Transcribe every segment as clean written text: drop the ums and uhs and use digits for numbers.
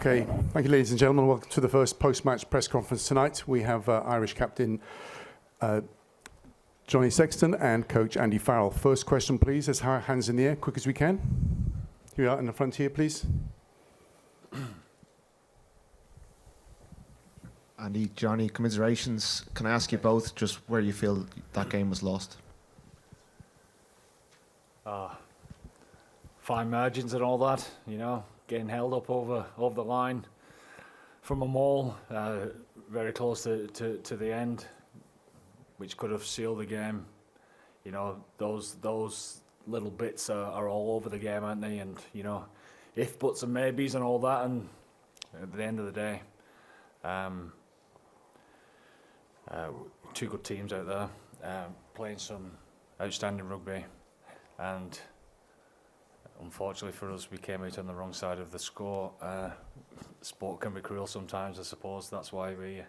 Okay, thank you, ladies and gentlemen. Welcome to the first post-match press conference tonight. We have Irish captain Johnny Sexton and coach Andy Farrell. First question, please. Let's have hands in the air, quick as we can. Here we are in the front here, please. Andy, Johnny, commiserations. Can I ask you both just where you feel that game was lost? Fine margins and all that, you know, getting held up over the line from a maul, very close to the end, which could have sealed the game. You know, those little bits are all over the game, aren't they? And, you know, if, buts and maybes and all that, and at the end of the day, two good teams out there playing some outstanding rugby, and unfortunately for us, we came out on the wrong side of the score. Sport can be cruel sometimes, I suppose. That's why we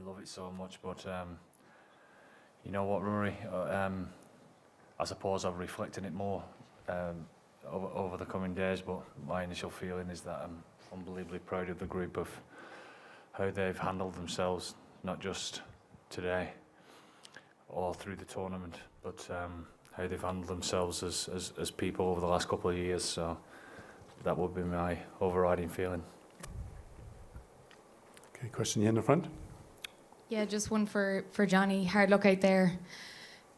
love it so much. But you know what, Rory? I suppose I'll reflect on it more over the coming days. But my initial feeling is that I'm unbelievably proud of the group, of how they've handled themselves, not just today or through the tournament, but how they've handled themselves as people over the last couple of years. So that would be my overriding feeling. Okay, question here in the front. Yeah, just one for Johnny. Hard luck out there.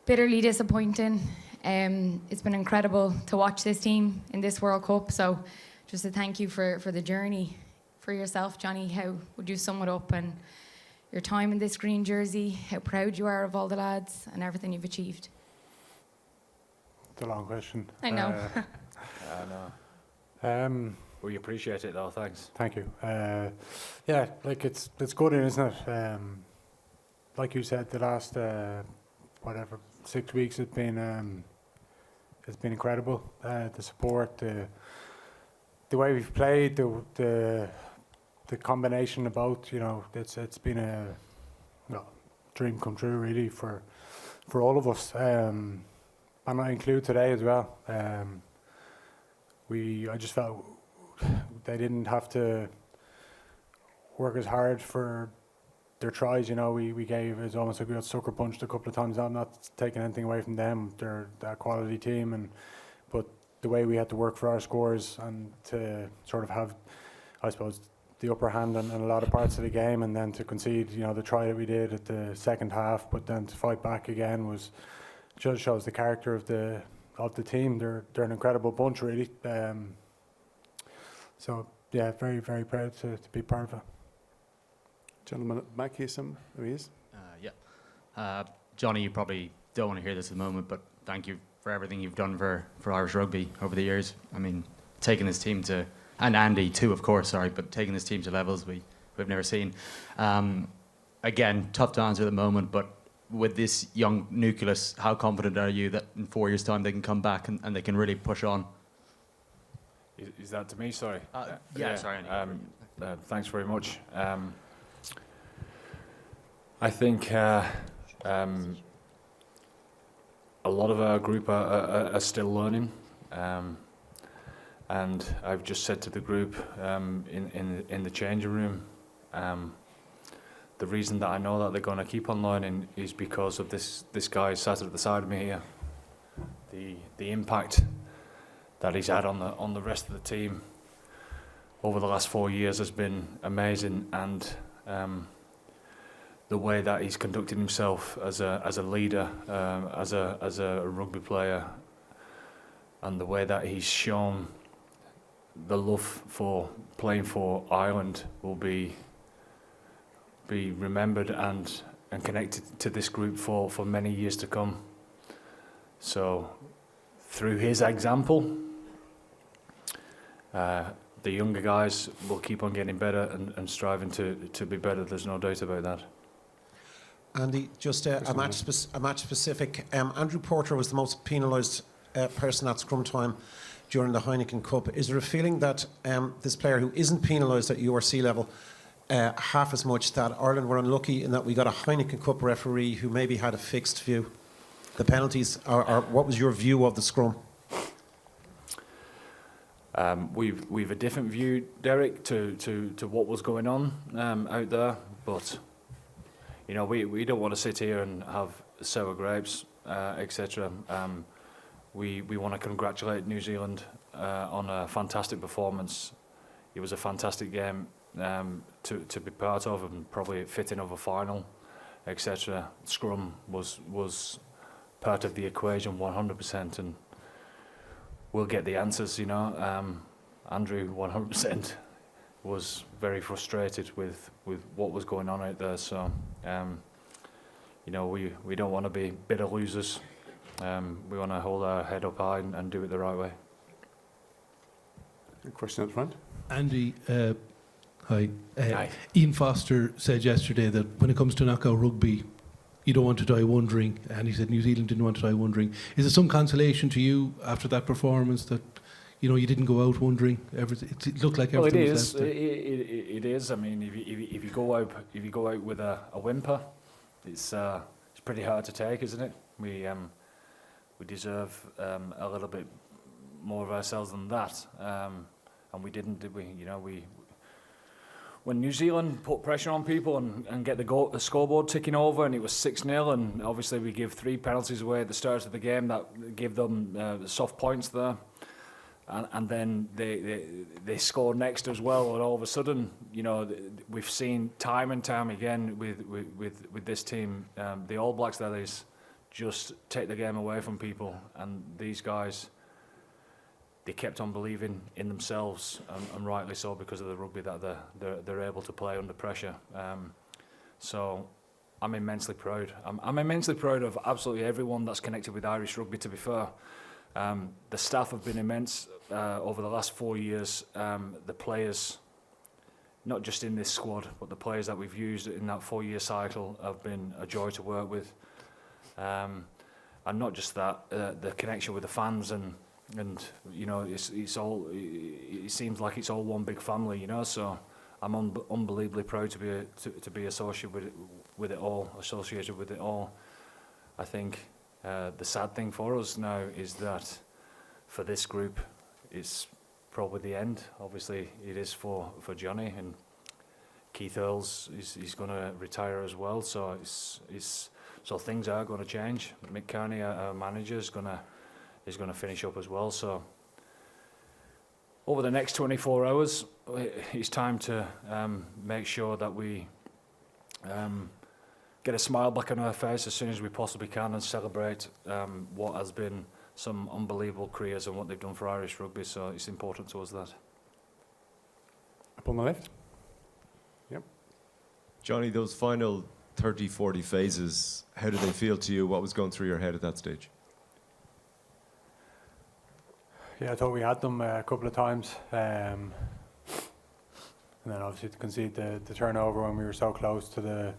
Bitterly disappointing. It's been incredible to watch this team in this World Cup. So just a thank you for the journey. For yourself, Johnny, how would you sum it up, and your time in this green jersey, how proud you are of all the lads and everything you've achieved? It's a long question. I know. I know. We appreciate it, though. Thanks. Thank you. Yeah, like it's good, isn't it? Like you said, the last 6 weeks it's been incredible. The support, the way we've played, the combination of both. You know, it's been a dream come true, really, for all of us. And I include today as well. I just felt they didn't have to work as hard for their tries. You know, we gave, it's almost like we got sucker punched a couple of times. I'm not taking anything away from them. They're a quality team, but the way we had to work for our scores and to sort of have, I suppose, the upper hand in a lot of parts of the game, and then to concede, you know, the try that we did at the second half, but then to fight back again just shows the character of the team. They're an incredible bunch, really. So yeah, very, very proud to be part of it. Gentleman at the back here, there he is. Johnny, you probably don't want to hear this at the moment, but thank you for everything you've done for Irish rugby over the years. I mean, taking this team to, and Andy too, of course, but taking this team to levels we've never seen. Again, tough to answer at the moment, but with this young nucleus, how confident are you that in 4 years' time they can come back and they can really push on? Is that to me? Sorry. Sorry. Thanks very much. I think a lot of our group are still learning, and I've just said to the group in the changing room, the reason that I know that they're going to keep on learning is because of this guy sat at the side of me here. The impact that he's had on the rest of the team over the last 4 years has been amazing, and the way that he's conducted himself as a leader, as a rugby player, and the way that he's shown the love for playing for Ireland will be remembered and connected to this group for many years to come. So through his example, the younger guys will keep on getting better and striving to be better. There's no doubt about that. Andy, just a match specific. Andrew Porter was the most penalised person at scrum time during the Heineken Cup. Is there a feeling that this player who isn't penalised at URC level half as much, that Ireland were unlucky in that we got a Heineken Cup referee who maybe had a fixed view? The penalties, or what was your view of the scrum? We've a different view, Derek, to what was going on out there, but you know, we don't want to sit here and have sour grapes, etc. We want to congratulate New Zealand on a fantastic performance. It was a fantastic game to be part of, and probably fitting of a final, etc. Scrum was part of the equation 100%, and we'll get the answers, you know. Andrew 100% was very frustrated with what was going on out there, so you know, we don't want to be bitter losers. We want to hold our head up high and do it the right way. A question up front. Andy, hi. Hi. Ian Foster said yesterday that when it comes to knockout rugby, you don't want to die wondering, and he said New Zealand didn't want to die wondering. Is it some consolation to you after that performance that, you know, you didn't go out wondering? It looked like everything was left there. It is. I mean, if you go out with a whimper, it's pretty hard to take, isn't it? We deserve a little bit more of ourselves than that, and we didn't, did we? You know, when New Zealand put pressure on people and get the scoreboard ticking over, and it was 6-0, and obviously we give 3 penalties away at the start of the game that gave them the soft points there, and then they scored next as well, and all of a sudden, you know, we've seen time and time again with this team, the All Blacks, that is, just take the game away from people, and these guys, they kept on believing in themselves, and rightly so, because of the rugby that they're able to play under pressure. So I'm immensely proud. I'm immensely proud of absolutely everyone that's connected with Irish rugby, to be fair. The staff have been immense over the last 4 years. The players, not just in this squad, but the players that we've used in that 4-year cycle have been a joy to work with. And not just that, the connection with the fans, and you know, it's all. It seems like it's all one big family, you know. So I'm unbelievably proud to be associated with it all. I think the sad thing for us now is that for this group, it's probably the end. Obviously, it is for Johnny, and Keith Earls he's going to retire as well. So so things are going to change. Mick Kearney, our manager, is going to finish up as well. So over the next 24 hours, it's time to make sure that we get a smile back on our face as soon as we possibly can, and celebrate what has been some unbelievable careers and what they've done for Irish rugby. So it's important to us that. Up on the left. Yep. Johnny, those final 30, 40 phases, how did they feel to you? What was going through your head at that stage? Yeah, I thought we had them a couple of times, and then obviously to concede the turnover when we were so close to the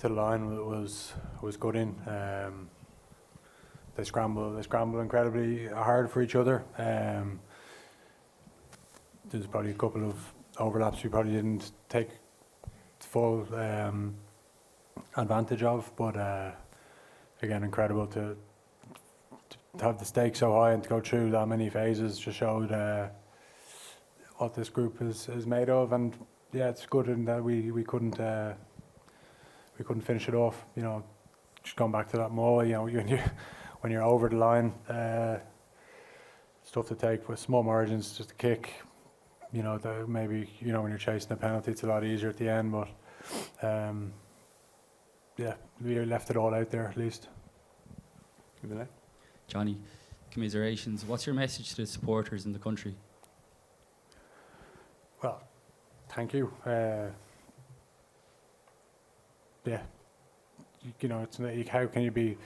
line was good in. They scramble incredibly hard for each other. There's probably a couple of overlaps we probably didn't take full advantage of, but again, incredible to have the stakes so high and to go through that many phases just showed what this group is made of. And yeah, it's good in that we couldn't finish it off. You know, just going back to that maul, you know, when you're over the line, stuff to take with small margins, just a kick. You know, maybe, you know, when you're chasing a penalty, it's a lot easier at the end. But yeah, we left it all out there at least. Johnny, commiserations. What's your message to the supporters in the country? Well, thank you. Yeah, you know, it's how can you be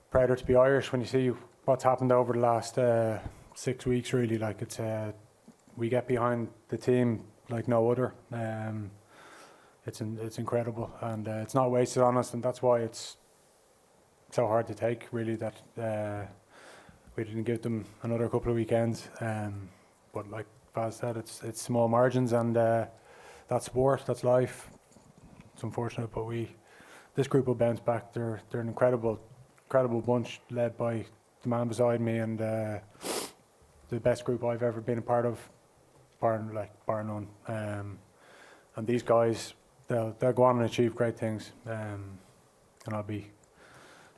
prouder to be Irish when you see what's happened over the last 6 weeks? Really, like it's we get behind the team like no other. It's incredible, and it's not wasted on us, and that's why it's so hard to take. Really, that we didn't give them another couple of weekends. But like Baz said, it's small margins, and that's sport, that's life. It's unfortunate, but this group will bounce back. They're an incredible bunch, led by the man beside me, and they're the best group I've ever been a part of, bar none. And these guys, they'll go on and achieve great things. And I'll be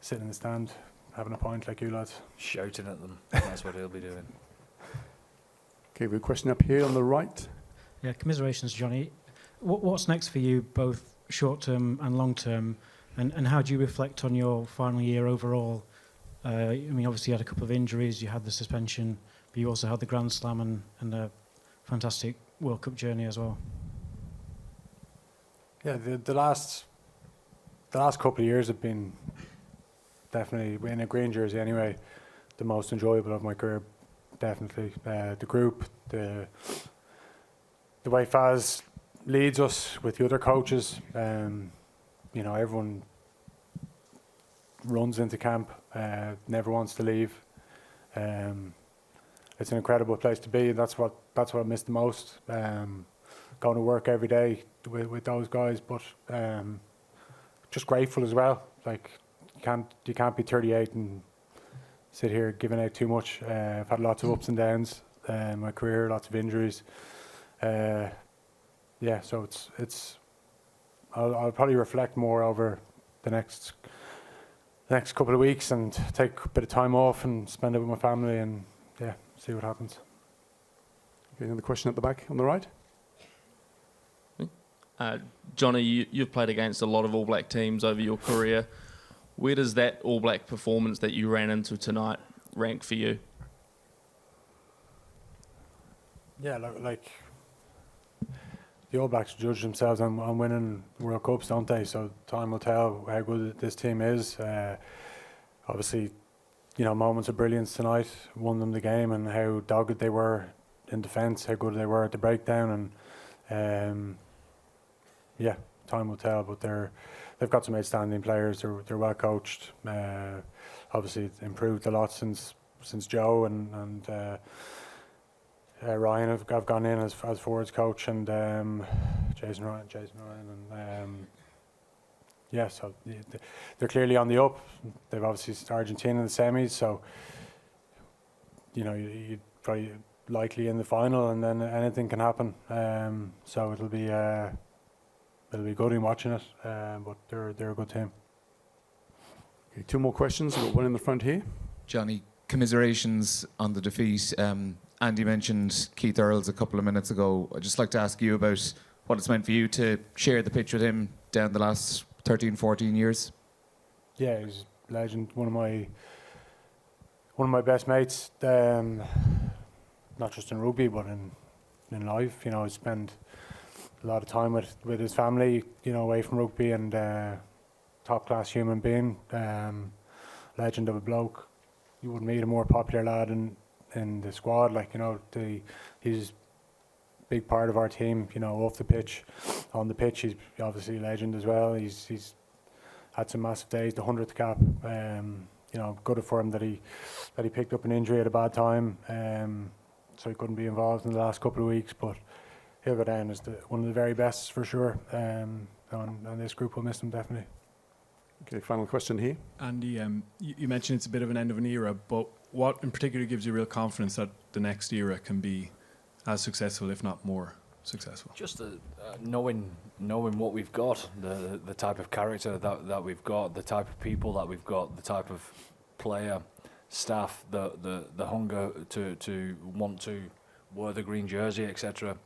sitting in the stand having a pint like you lads. Shouting at them. That's what he'll be doing. Okay, we have a question up here on the right. Yeah, commiserations, Johnny. What's next for you, both short term and long term, and how do you reflect on your final year overall? I mean, obviously you had a couple of injuries, you had the suspension, but you also had the Grand Slam and a fantastic World Cup journey as well. Yeah, the last couple of years have been definitely, in a green jersey anyway, the most enjoyable of my career. Definitely, the group, the way Faz leads us with the other coaches. You know, everyone runs into camp, never wants to leave. It's an incredible place to be, and that's what I miss the most. Going to work every day with those guys, but just grateful as well. Like you can't be 38 and sit here giving out too much. I've had lots of ups and downs in my career, lots of injuries. Yeah, so I'll probably reflect more over the next couple of weeks and take a bit of time off and spend it with my family and yeah, see what happens. Okay, another question at the back on the right. Johnny, you've played against a lot of All Black teams over your career. Where does that All Black performance that you ran into tonight rank for you? Yeah, like the All Blacks judge themselves on winning World Cups, don't they? So time will tell how good this team is. Obviously, you know, moments of brilliance tonight won them the game, and how dogged they were in defence, how good they were at the breakdown, and yeah, time will tell. But they've got some outstanding players. They're well coached. Obviously, it's improved a lot since Joe and Ryan have gone in as forwards coach, and Jason Ryan, and yeah, so they're clearly on the up. They've obviously Argentina in the semis, so you know you'd probably likely in the final, and then anything can happen. So it'll be good in watching it, but they're a good team. Okay, two more questions. We've got one in the front here. Johnny, commiserations on the defeat. Andy mentioned Keith Earls a couple of minutes ago. I'd just like to ask you about what it's meant for you to share the pitch with him down the last 13, 14 years. Yeah, he's a legend. One of my best mates. Not just in rugby, but in life. You know, I spend a lot of time with his family. You know, away from rugby, and top class human being. Legend of a bloke. You wouldn't meet a more popular lad in the squad. Like, you know, he's a big part of our team. You know, off the pitch, on the pitch, he's obviously a legend as well. He's had some massive days. The 100th cap. You know, good for him that he picked up an injury at a bad time. So he couldn't be involved in the last couple of weeks, but he'll go down as one of the very best for sure. And this group will miss him definitely. Okay, final question here. Andy, you mentioned it's a bit of an end of an era, but what in particular gives you real confidence that the next era can be as successful, if not more successful? Just knowing what we've got, the type of character that we've got, the type of people that we've got, the type of player, staff, the hunger to want to wear the green jersey, etc.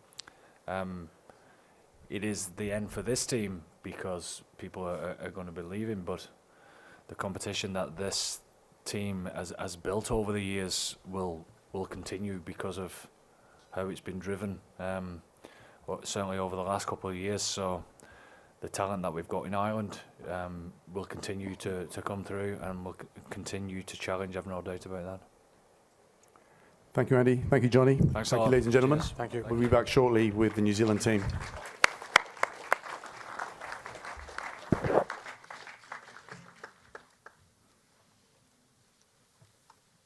It is the end for this team because people are going to be leaving, but the competition that this team has built over the years will continue because of how it's been driven, certainly over the last couple of years. So the talent that we've got in Ireland will continue to come through and will continue to challenge, I've no doubt about that. Thank you, Andy. Thank you, Johnny. Thanks a Thank lot. you, ladies and gentlemen. Cheers. Thank you. We'll be back shortly with the New Zealand team.